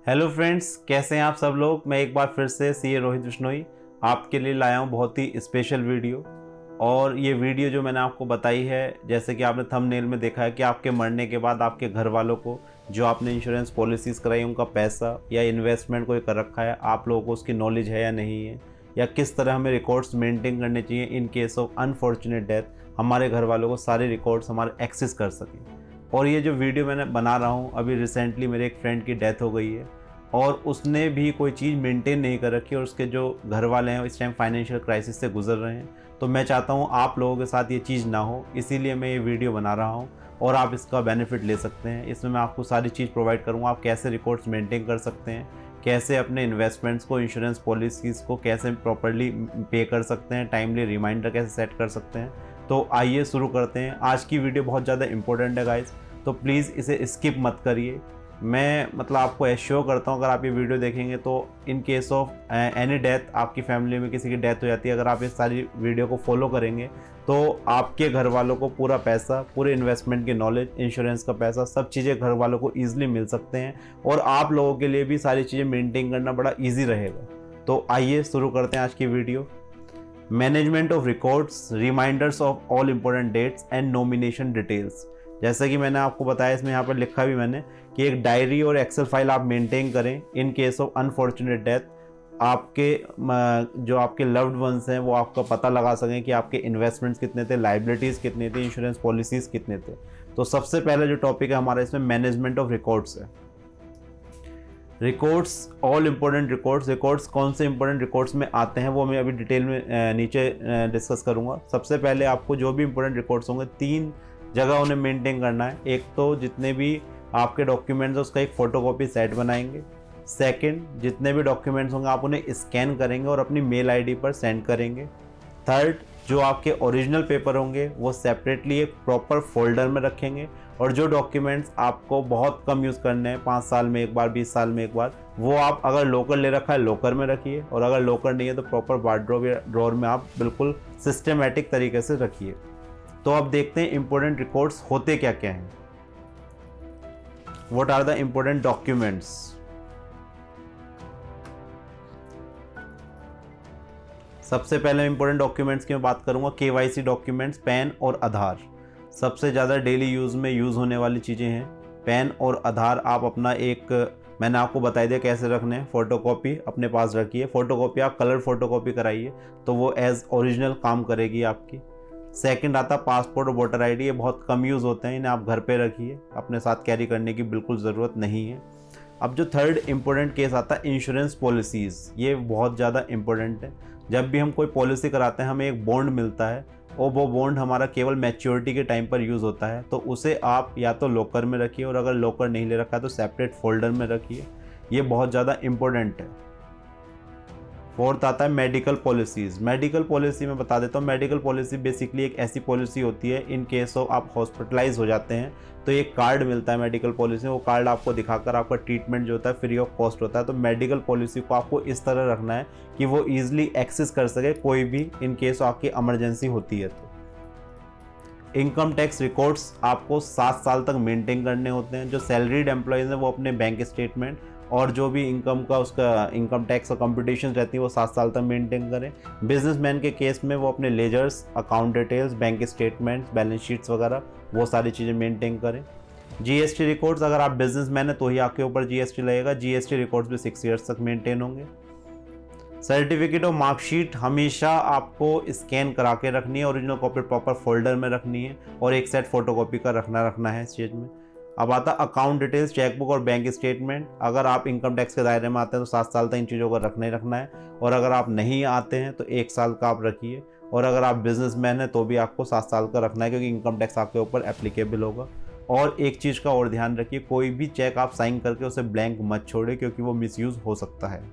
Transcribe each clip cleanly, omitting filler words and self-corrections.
Hello friends, कैसे हैं आप सब लोग। मैं एक बार फिर से सीए रोहित बिश्नोई आपके लिए लाया हूं बहुत ही स्पेशल वीडियो। और ये वीडियो जो मैंने आपको बताई है, जैसे कि आपने थंबनेल में देखा है कि आपके मरने के बाद आपके घर वालों को जो आपने इंश्योरेंस पॉलिसीज़ कराई उनका पैसा या इन्वेस्टमेंट कोई कर रखा है, आप लोगों को उसकी नॉलेज है या नहीं है, या किस तरह हमें रिकॉर्ड्स मेंटेन करने चाहिए in case of unfortunate death, हमारे घर वालों को सारे रिकॉर्ड्स हमारे एक्सेस कर सकें। और ये जो वीडियो मैंने बना रहा हूँ, अभी रिसेंटली मेरे एक फ्रेंड की डेथ हो गई है और उसने भी कोई चीज़ मेंटेन नहीं कर रखी और उसके जो घर वाले हैं इस टाइम फाइनेंशियल क्राइसिस से गुजर रहे हैं। तो मैं चाहता हूँ आप लोगों के साथ ये चीज़ ना हो, इसीलिए मैं ये वीडियो बना रहा हूँ और आप इसका बेनिफिट ले सकते हैं। इसमें मैं आपको सारी चीज़ प्रोवाइड करूँगा, आप कैसे रिकॉर्ड्स मेंटेन कर सकते हैं, कैसे अपने इन्वेस्टमेंट्स को, इंश्योरेंस पॉलिसीज़ को कैसे प्रॉपर्ली पे कर सकते हैं, टाइमली रिमाइंडर कैसे सेट कर सकते हैं। तो आइए शुरू करते हैं। आज की वीडियो बहुत ज़्यादा इंपॉर्टेंट है गाइस, तो प्लीज़ इसे स्किप मत करिए। मैं आपको एश्योर करता हूँ, अगर आप ये वीडियो देखेंगे तो in case of any death, आपकी फैमिली में किसी की डेथ हो जाती है, अगर आप इस सारी वीडियो को फॉलो करेंगे तो आपके घर वालों को पूरा पैसा, पूरे इन्वेस्टमेंट की नॉलेज, इंश्योरेंस का पैसा, सब चीज़ें घर वालों को ईजिली मिल सकते हैं और आप लोगों के लिए भी सारी चीज़ें मेंटेन करना बड़ा ईजी रहेगा। तो आइए शुरू करते हैं आज की video. Management of records, reminders of all important dates and nomination details. जैसा कि मैंने आपको बताया, इसमें यहाँ पर लिखा भी मैंने कि एक डायरी और एक्सेल फाइल आप मेंटेन करें in case of unfortunate death. आपके जो आपके लव्ड वंस हैं वो आपका पता लगा सकें कि आपके इन्वेस्टमेंट्स कितने थे, लाइबिलिटीज़ कितनी थी, इंश्योरेंस पॉलिसीज़ कितने थे। तो सबसे पहले जो टॉपिक है हमारा इसमें मैनेजमेंट ऑफ रिकॉर्ड्स है। Records, all important records. Records कौन से इंपॉर्टेंट रिकॉर्ड्स में आते हैं वो मैं अभी डिटेल में नीचे डिस्कस करूँगा। सबसे पहले आपको जो भी इंपॉर्टेंट रिकॉर्ड्स होंगे, 3 जगह उन्हें मेंटेन करना है। एक तो जितने भी आपके डॉक्यूमेंट्स हैं उसका एक फ़ोटोकॉपी सेट बनाएंगे। सेकंड, जितने भी डॉक्यूमेंट्स होंगे आप उन्हें स्कैन करेंगे और अपनी मेल आईडी पर सेंड करेंगे। थर्ड, जो आपके ओरिजिनल पेपर होंगे वो सेपरेटली एक प्रॉपर फोल्डर में रखेंगे और जो डॉक्यूमेंट्स आपको बहुत कम यूज़ करने हैं, 5 साल में एक बार, 20 साल में एक बार, वो आप अगर लॉकर ले रखा है लॉकर में रखिए, और अगर लॉकर नहीं है तो प्रॉपर वार्डरोब या ड्रॉअर में आप बिल्कुल सिस्टमेटिक तरीके से रखिए। तो अब देखते हैं इंपॉर्टेंट रिकॉर्ड्स होते क्या क्या हैं। What are the important documents. सबसे पहले इंपॉर्टेंट डॉक्यूमेंट्स की मैं बात करूंगा, केवाईसी डॉक्यूमेंट्स, पैन और आधार। सबसे ज़्यादा डेली यूज़ में यूज़ होने वाली चीज़ें हैं पैन और आधार। आप अपना एक, मैंने आपको बता दिया कैसे रखने हैं, फ़ोटोकॉपी अपने पास रखिए। फ़ोटोकॉपी आप कलर फ़ोटोकॉपी कराइए तो वो एज ओरिजिनल काम करेगी आपकी। सेकंड आता पासपोर्ट और वोटर आईडी। ये बहुत कम यूज़ होते हैं, इन्हें आप घर पे रखिए, अपने साथ कैरी करने की बिल्कुल ज़रूरत नहीं है। अब जो थर्ड इंपॉर्टेंट केस आता है इंश्योरेंस पॉलिसीज़, ये बहुत ज़्यादा इंपॉर्टेंट है। जब भी हम कोई पॉलिसी कराते हैं हमें एक बॉन्ड मिलता है और वो बॉन्ड हमारा केवल मैच्योरिटी के टाइम पर यूज़ होता है, तो उसे आप या तो लॉकर में रखिए और अगर लॉकर नहीं ले रखा है तो सेपरेट फोल्डर में रखिए। ये बहुत ज़्यादा इंपॉर्टेंट है। फोर्थ आता है मेडिकल पॉलिसीज़। मेडिकल पॉलिसी में बता देता हूँ, मेडिकल पॉलिसी बेसिकली एक ऐसी पॉलिसी होती है इन केस ऑफ आप हॉस्पिटलाइज हो जाते हैं तो एक कार्ड मिलता है मेडिकल पॉलिसी में। वो कार्ड आपको दिखाकर आपका ट्रीटमेंट जो होता है फ्री ऑफ कॉस्ट होता है। तो मेडिकल पॉलिसी को आपको इस तरह रखना है कि वो ईजिली एक्सेस कर सके कोई भी, इन केस आपकी इमरजेंसी होती है तो। इनकम टैक्स रिकॉर्ड्स आपको 7 साल तक मेंटेन करने होते हैं। जो सैलरीड एम्प्लॉयज़ हैं वो अपने बैंक स्टेटमेंट और जो भी इनकम का उसका इनकम टैक्स का कंप्यूटेशन रहती है वो 7 साल तक मेंटेन करें। बिजनेसमैन के केस में वो अपने ledgers, account details, bank statements, balance sheets वगैरह वो सारी चीज़ें मेंटेन करें। जीएसटी रिकॉर्ड्स, अगर आप बिजनेसमैन हैं तो ही आपके ऊपर जीएसटी लगेगा। जीएसटी रिकॉर्ड्स भी 6 ईयर्स तक मेंटेन होंगे। सर्टिफिकेट और मार्कशीट हमेशा आपको स्कैन करा के रखनी है, ओरिजिनल कॉपी प्रॉपर फोल्डर में रखनी है और एक सेट फोटोकॉपी का रखना है इस चीज़ में। अब आता अकाउंट डिटेल्स, चेकबुक और बैंक स्टेटमेंट। अगर आप इनकम टैक्स के दायरे में आते हैं तो 7 साल तक इन चीज़ों को रखना ही रखना है, और अगर आप नहीं आते हैं तो 1 साल का आप रखिए, और अगर आप बिजनेसमैन हैं तो भी आपको 7 साल का रखना है क्योंकि इनकम टैक्स आपके ऊपर एप्लीकेबल होगा। और एक चीज़ का और ध्यान रखिए, कोई भी चेक आप साइन करके उसे ब्लैंक मत छोड़े क्योंकि वो मिसयूज़ हो सकता है।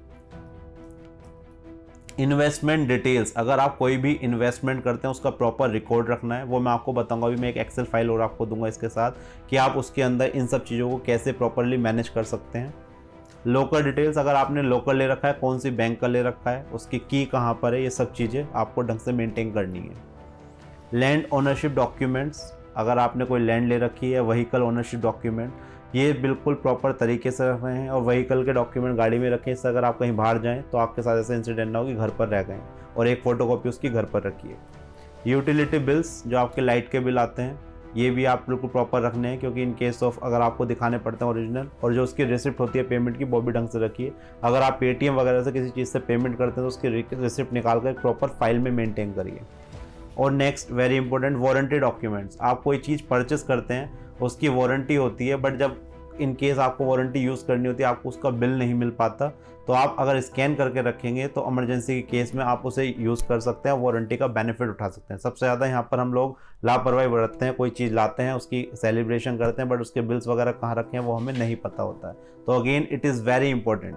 इन्वेस्टमेंट डिटेल्स, अगर आप कोई भी इन्वेस्टमेंट करते हैं उसका प्रॉपर रिकॉर्ड रखना है, वो मैं आपको बताऊंगा। अभी मैं एक एक्सेल फाइल और आपको दूंगा इसके साथ कि आप उसके अंदर इन सब चीज़ों को कैसे प्रॉपरली मैनेज कर सकते हैं। लॉकर डिटेल्स, अगर आपने लॉकर ले रखा है, कौन सी बैंक का ले रखा है, उसकी की कहाँ पर है, ये सब चीज़ें आपको ढंग से मेंटेन करनी है। लैंड ओनरशिप डॉक्यूमेंट्स, अगर आपने कोई लैंड ले रखी है, व्हीकल ओनरशिप डॉक्यूमेंट, ये बिल्कुल प्रॉपर तरीके से रख रहे हैं। और व्हीकल के डॉक्यूमेंट गाड़ी में रखें, इससे अगर आप कहीं बाहर जाएं तो आपके साथ ऐसा इंसिडेंट ना हो कि घर पर रह गए, और एक फ़ोटोकॉपी उसकी घर पर रखिए। यूटिलिटी बिल्स, जो आपके लाइट के बिल आते हैं, ये भी आप बिल्कुल प्रॉपर रखने हैं, क्योंकि इन केस ऑफ अगर आपको दिखाने पड़ते हैं ओरिजिनल, और जो उसकी रिसिप्ट होती है पेमेंट की वो भी ढंग से रखिए। अगर आप पेटीएम वगैरह से किसी चीज़ से पेमेंट करते हैं तो उसकी रिसिप्ट निकाल कर प्रॉपर फाइल में मेंटेन करिए। और next very important, warranty documents. आप कोई चीज़ परचेस करते हैं, उसकी वारंटी होती है, बट जब इन केस आपको वारंटी यूज़ करनी होती है, आपको उसका बिल नहीं मिल पाता, तो आप अगर स्कैन करके रखेंगे तो इमरजेंसी के केस में आप उसे यूज़ कर सकते हैं, वारंटी का बेनिफिट उठा सकते हैं। सबसे ज़्यादा यहाँ पर हम लोग लापरवाही बरतते हैं, कोई चीज़ लाते हैं, उसकी सेलिब्रेशन करते हैं, बट उसके बिल्स वगैरह कहाँ रखे हैं वो हमें नहीं पता होता है। तो again it is very important.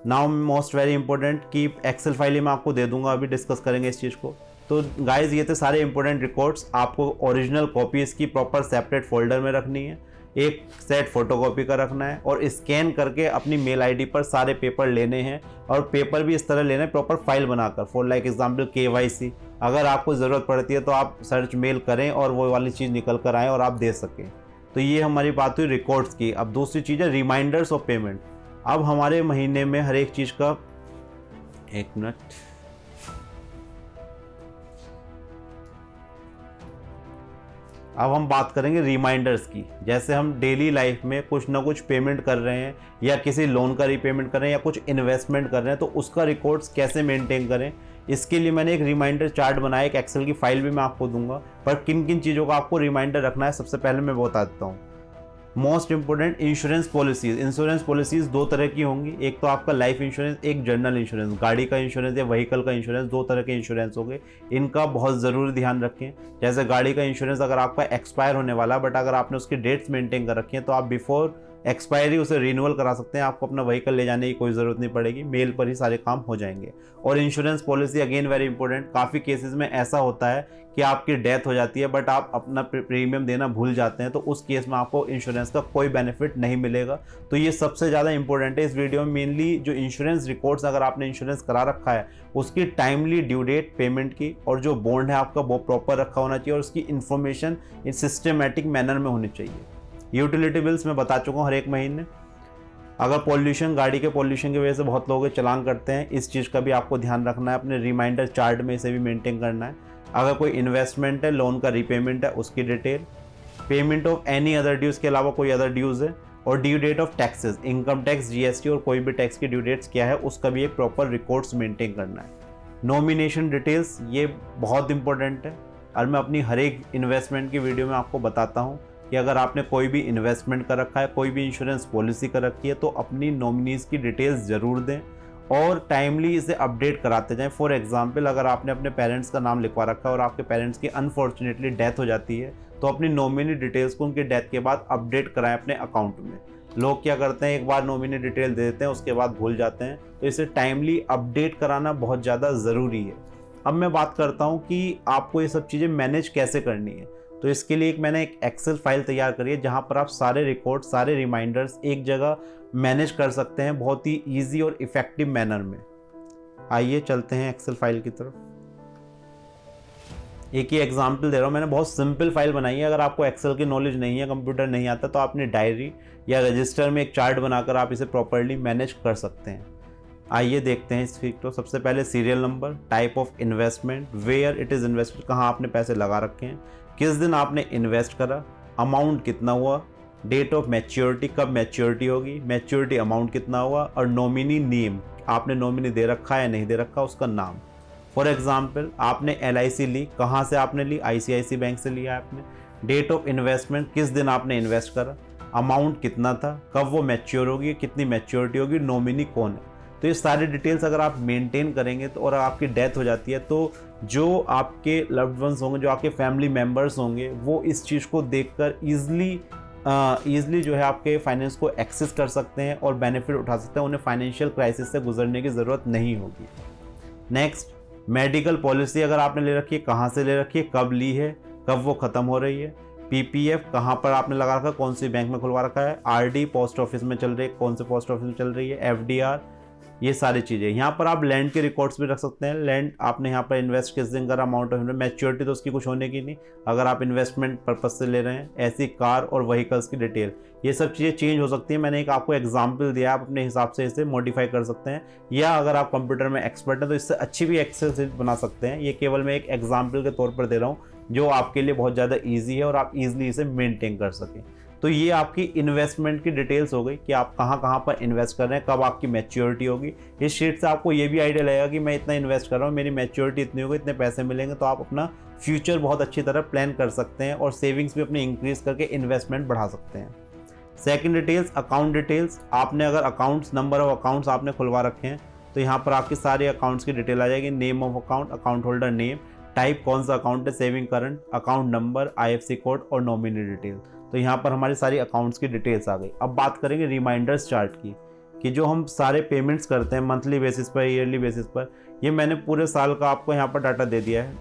Now most very important कि एक्सेल फाइल ही मैं आपको दे दूंगा, अभी डिस्कस करेंगे इस चीज़ को। तो गाइज ये थे सारे इंपॉर्टेंट रिकॉर्ड्स। आपको ओरिजिनल कॉपी इसकी प्रॉपर सेपरेट फोल्डर में रखनी है, एक सेट फोटोकॉपी का रखना है, और स्कैन करके अपनी मेल आईडी पर सारे पेपर लेने हैं, और पेपर भी इस तरह लेना है प्रॉपर फाइल बनाकर। फॉर लाइक एग्जांपल KYC, अगर आपको ज़रूरत पड़ती है तो आप सर्च मेल करें और वो वाली चीज़ निकल कर आए और आप दे सकें। तो ये हमारी बात हुई रिकॉर्ड्स की। अब दूसरी चीज़ है रिमाइंडर्स ऑफ पेमेंट। अब हमारे महीने में हर एक चीज़ का, एक मिनट, अब हम बात करेंगे रिमाइंडर्स की। जैसे हम डेली लाइफ में कुछ ना कुछ पेमेंट कर रहे हैं, या किसी लोन का रीपेमेंट कर रहे हैं, या कुछ इन्वेस्टमेंट कर रहे हैं, तो उसका रिकॉर्ड्स कैसे मेंटेन करें, इसके लिए मैंने एक रिमाइंडर चार्ट बनाया, एक एक्सेल की फाइल भी मैं आपको दूंगा। पर किन किन चीज़ों का आपको रिमाइंडर रखना है, सबसे पहले मैं बता देता हूँ। Most important, insurance policies. Insurance policies दो तरह की होंगी, एक तो आपका लाइफ इंश्योरेंस, एक जनरल इंश्योरेंस। गाड़ी का इंश्योरेंस या व्हीकल का इंश्योरेंस, दो तरह के इंश्योरेंस हो गए। इनका बहुत ज़रूरी ध्यान रखें। जैसे गाड़ी का इंश्योरेंस अगर आपका एक्सपायर होने वाला है, बट अगर आपने उसकी डेट्स मेंटेन कर रखी हैं, तो आप बिफोर एक्सपायरी उसे रिन्यूअल करा सकते हैं। आपको अपना व्हीकल ले जाने की कोई ज़रूरत नहीं पड़ेगी, मेल पर ही सारे काम हो जाएंगे। और insurance policy again very important. काफ़ी केसेस में ऐसा होता है कि आपकी डेथ हो जाती है, बट आप अपना प्रीमियम देना भूल जाते हैं, तो उस केस में आपको इंश्योरेंस का कोई बेनिफिट नहीं मिलेगा। तो ये सबसे ज़्यादा इंपॉर्टेंट है इस वीडियो में। मेनली जो इंश्योरेंस रिकॉर्ड्स, अगर आपने इंश्योरेंस करा रखा है, उसकी टाइमली ड्यू डेट पेमेंट की, और जो बॉन्ड है आपका वो प्रॉपर रखा होना चाहिए, और उसकी इन्फॉर्मेशन इन सिस्टमेटिक मैनर में होनी चाहिए। यूटिलिटी बिल्स मैं बता चुका हूँ हर एक महीने। अगर पॉल्यूशन, गाड़ी के पॉल्यूशन की वजह से बहुत लोग चालान करते हैं, इस चीज़ का भी आपको ध्यान रखना है, अपने रिमाइंडर चार्ट में इसे भी मेंटेन करना है। अगर कोई इन्वेस्टमेंट है, लोन का रीपेमेंट है, उसकी detail, payment of any other dues के अलावा कोई अदर ड्यूज़ है, और due date of taxes, income tax, GST और कोई भी टैक्स की ड्यू डेट्स क्या है, उसका भी एक प्रॉपर रिकॉर्ड्स मेंटेन करना है। नॉमिनेशन डिटेल्स, ये बहुत इंपॉर्टेंट है, और मैं अपनी हर एक इन्वेस्टमेंट की वीडियो में आपको बताता हूँ कि अगर आपने कोई भी इन्वेस्टमेंट कर रखा है, कोई भी इंश्योरेंस पॉलिसी कर रखी है, तो अपनी नॉमिनीज़ की डिटेल्स ज़रूर दें, और टाइमली इसे अपडेट कराते जाएं। फॉर एग्जांपल, अगर आपने अपने पेरेंट्स का नाम लिखवा रखा है और आपके पेरेंट्स की अनफॉर्चुनेटली डेथ हो जाती है, तो अपनी नॉमिनी डिटेल्स को उनकी डेथ के बाद अपडेट कराएं अपने अकाउंट में। लोग क्या करते हैं, एक बार नॉमिनी डिटेल दे देते हैं, उसके बाद भूल जाते हैं, तो इसे टाइमली अपडेट कराना बहुत ज़्यादा ज़रूरी है। अब मैं बात करता हूँ कि आपको ये सब चीज़ें मैनेज कैसे करनी है। तो इसके लिए मैंने एक एक्सेल फाइल तैयार करी है, जहाँ पर आप सारे रिकॉर्ड, सारे रिमाइंडर्स एक जगह मैनेज कर सकते हैं बहुत ही ईजी और इफ़ेक्टिव मैनर में। आइए चलते हैं एक्सेल फाइल की तरफ। एक ही एग्जांपल दे रहा हूँ, मैंने बहुत सिंपल फाइल बनाई है। अगर आपको एक्सेल की नॉलेज नहीं है, कंप्यूटर नहीं आता, तो आपने डायरी या रजिस्टर में एक चार्ट बनाकर आप इसे प्रॉपरली मैनेज कर सकते हैं। आइए देखते हैं इस फीक को। सबसे पहले serial number, type of investment, where it is invested, कहाँ आपने पैसे लगा रखे हैं, किस दिन आपने इन्वेस्ट करा, अमाउंट कितना हुआ, डेट ऑफ मैच्योरिटी, कब मैच्योरिटी होगी, मैच्योरिटी अमाउंट कितना हुआ, और नॉमिनी नेम, आपने नॉमिनी दे रखा है या नहीं दे रखा, उसका नाम। फॉर एग्जांपल, आपने LIC ली, कहाँ से आपने ली, ICICI बैंक से लिया आपने। डेट ऑफ इन्वेस्टमेंट, किस दिन आपने इन्वेस्ट करा, अमाउंट कितना था, कब वो मैच्योर होगी, कितनी मैच्योरिटी होगी, नॉमिनी कौन है। तो ये सारी डिटेल्स अगर आप मेंटेन करेंगे तो, और आपकी डेथ हो जाती है, तो जो आपके लव्ड वंस होंगे, जो आपके फैमिली मेम्बर्स होंगे, वो इस चीज़ को देखकर ईजिली जो है आपके फाइनेंस को एक्सेस कर सकते हैं और बेनिफिट उठा सकते हैं। उन्हें फाइनेंशियल क्राइसिस से गुजरने की ज़रूरत नहीं होगी। नेक्स्ट, मेडिकल पॉलिसी अगर आपने ले रखी है, कहाँ से ले रखी है, कब ली है, कब वो ख़त्म हो रही है। PPF कहाँ पर आपने लगा रखा है, कौन सी बैंक में खुलवा रखा है। RD पोस्ट ऑफिस में चल रही है, कौन से पोस्ट ऑफिस में चल रही है। FDR ये सारी चीज़ें। यहाँ पर आप लैंड के रिकॉर्ड्स भी रख सकते हैं। लैंड आपने यहाँ पर इन्वेस्ट किस दिन करा, अमाउंट ऑफ मैच्योरिटी तो उसकी कुछ होने की नहीं, अगर आप इन्वेस्टमेंट पर्पज से ले रहे हैं। ऐसी कार और व्हीकल्स की डिटेल, ये सब चीज़ें चेंज हो सकती हैं। मैंने एक आपको एग्जाम्पल दिया, आप अपने हिसाब से इसे मॉडिफाई कर सकते हैं, या अगर आप कंप्यूटर में एक्सपर्ट हैं तो इससे अच्छी भी एक्सेल शीट बना सकते हैं। ये केवल मैं एक एग्जाम्पल के तौर पर दे रहा हूँ जो आपके लिए बहुत ज़्यादा ईजी है और आप ईजिली इसे मेनटेन कर सकें। तो ये आपकी इन्वेस्टमेंट की डिटेल्स हो गई कि आप कहाँ कहाँ पर इन्वेस्ट कर रहे हैं, कब आपकी मैच्योरिटी होगी। इस शीट से आपको ये भी आइडिया लगेगा कि मैं इतना इन्वेस्ट कर रहा हूँ, मेरी मैच्योरिटी इतनी होगी, इतने पैसे मिलेंगे, तो आप अपना फ्यूचर बहुत अच्छी तरह प्लान कर सकते हैं और सेविंग्स भी अपनी इंक्रीज करके इन्वेस्टमेंट बढ़ा सकते हैं। Second details, account details. आपने अगर अकाउंट्स, नंबर ऑफ अकाउंट्स आपने खुलवा रखे हैं तो यहाँ पर आपकी सारी अकाउंट्स की डिटेल आ जाएगी। Name of account, account holder name, type कौन सा अकाउंट है, saving current, account number, IFSC code और नॉमिनी डिटेल। तो यहाँ पर हमारी सारी अकाउंट्स की डिटेल्स आ गई। अब बात करेंगे रिमाइंडर्स चार्ट की, कि जो हम सारे पेमेंट्स करते हैं मंथली बेसिस पर, ईयरली बेसिस पर, ये मैंने पूरे साल का आपको यहाँ पर डाटा दे दिया है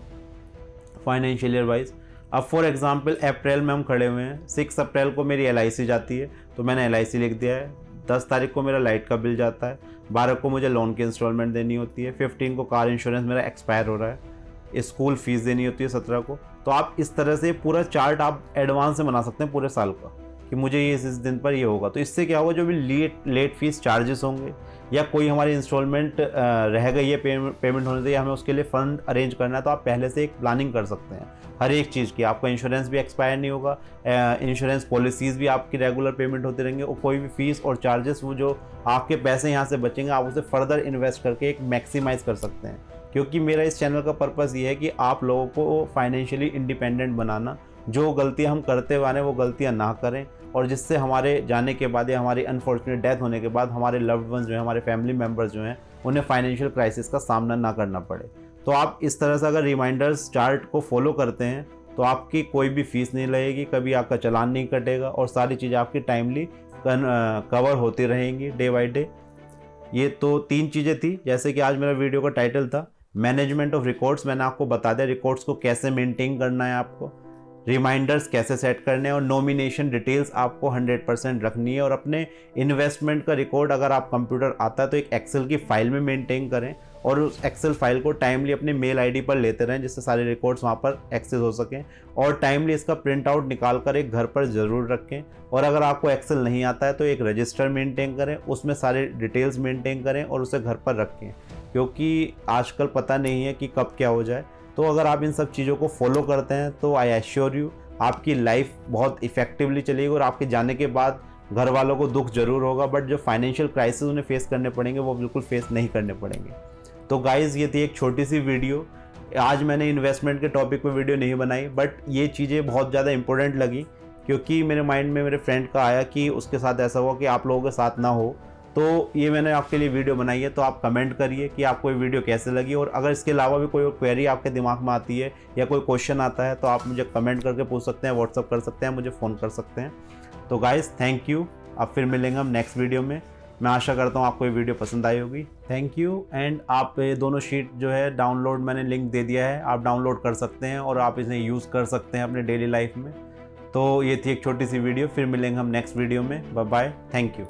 फाइनेंशियल ईयर वाइज। अब फॉर एग्जांपल अप्रैल में हम खड़े हुए हैं, 6 अप्रैल को मेरी LIC जाती है तो मैंने LIC लिख दिया है। 10 तारीख को मेरा लाइट का बिल जाता है, 12 को मुझे लोन की इंस्टॉलमेंट देनी होती है, 15 को कार इंश्योरेंस मेरा एक्सपायर हो रहा है, स्कूल फीस देनी होती है 17 को। तो आप इस तरह से पूरा चार्ट आप एडवांस से बना सकते हैं पूरे साल का, कि मुझे ये इस दिन पर ये होगा। तो इससे क्या होगा, जो भी लेट फीस चार्जेस होंगे या कोई हमारी इंस्टॉलमेंट रह गई है पेमेंट होने से, या हमें उसके लिए फ़ंड अरेंज करना है, तो आप पहले से एक प्लानिंग कर सकते हैं हर एक चीज़ की। आपका इंश्योरेंस भी एक्सपायर नहीं होगा, इंश्योरेंस पॉलिसीज़ भी आपकी रेगुलर पेमेंट होती रहेंगे, और कोई भी फीस और चार्जेस, वो जो आपके पैसे यहाँ से बचेंगे, आप उसे फर्दर इन्वेस्ट करके एक मैक्सिमाइज़ कर सकते हैं। क्योंकि मेरा इस चैनल का पर्पज़ ये है कि आप लोगों को फाइनेंशियली इंडिपेंडेंट बनाना, जो गलतियाँ हम करते हुए आने वो गलतियाँ ना करें, और जिससे हमारे जाने के बाद या हमारी अनफॉर्चुनेट डेथ होने के बाद हमारे लव्ड वंस जो हैं, हमारे फैमिली मेम्बर्स जो हैं, उन्हें फाइनेंशियल क्राइसिस का सामना ना करना पड़े। तो आप इस तरह से अगर रिमाइंडर्स चार्ट को फॉलो करते हैं तो आपकी कोई भी फीस नहीं लगेगी, कभी आपका चालान नहीं कटेगा, और सारी चीज़ें आपकी टाइमली कवर होती रहेंगी डे बाई डे। ये तो 3 चीज़ें थी। जैसे कि आज मेरा वीडियो का टाइटल था मैनेजमेंट ऑफ रिकॉर्ड्स, मैंने आपको बता दिया रिकॉर्ड्स को कैसे मेंटेन करना है, आपको रिमाइंडर्स कैसे सेट करने हैं, और नॉमिनेशन डिटेल्स आपको 100% रखनी है। और अपने इन्वेस्टमेंट का रिकॉर्ड अगर आप कंप्यूटर आता है तो एक एक्सेल की फाइल में मेंटेन करें, और उस एक्सेल फाइल को टाइमली अपने मेल ID पर लेते रहें, जिससे सारे रिकॉर्ड्स वहाँ पर एक्सेस हो सकें, और टाइमली इसका प्रिंट आउट निकाल कर एक घर पर ज़रूर रखें। और अगर आपको एक्सेल नहीं आता है तो एक रजिस्टर मेंटेन करें, उसमें सारे डिटेल्स मेंटेन करें और उसे घर पर रखें, क्योंकि आजकल पता नहीं है कि कब क्या हो जाए। तो अगर आप इन सब चीज़ों को फॉलो करते हैं तो आई एश्योर यू आपकी लाइफ बहुत इफेक्टिवली चलेगी, और आपके जाने के बाद घर वालों को दुख जरूर होगा, बट जो फाइनेंशियल क्राइसिस उन्हें फेस करने पड़ेंगे वो बिल्कुल फेस नहीं करने पड़ेंगे। तो गाइज़, ये थी एक छोटी सी वीडियो। आज मैंने इन्वेस्टमेंट के टॉपिक पे वीडियो नहीं बनाई, बट ये चीज़ें बहुत ज़्यादा इंपॉर्टेंट लगी, क्योंकि मेरे माइंड में मेरे फ्रेंड का आया कि उसके साथ ऐसा हुआ कि आप लोगों के साथ ना हो। तो ये मैंने आपके लिए वीडियो बनाई है। तो आप कमेंट करिए कि आपको ये वीडियो कैसे लगी, और अगर इसके अलावा भी कोई क्वेरी आपके दिमाग में आती है या कोई क्वेश्चन आता है तो आप मुझे कमेंट करके पूछ सकते हैं, व्हाट्सअप कर सकते हैं, मुझे फ़ोन कर सकते हैं। तो गाइज़, थैंक यू। अब फिर मिलेंगे हम नेक्स्ट वीडियो में। मैं आशा करता हूँ आपको ये वीडियो पसंद आई होगी। Thank you. एंड आप ये दोनों शीट जो है डाउनलोड, मैंने लिंक दे दिया है, आप डाउनलोड कर सकते हैं और आप इसे यूज़ कर सकते हैं अपने डेली लाइफ में। तो ये थी एक छोटी सी वीडियो। फिर मिलेंगे हम नेक्स्ट वीडियो में। Bye bye, thank you.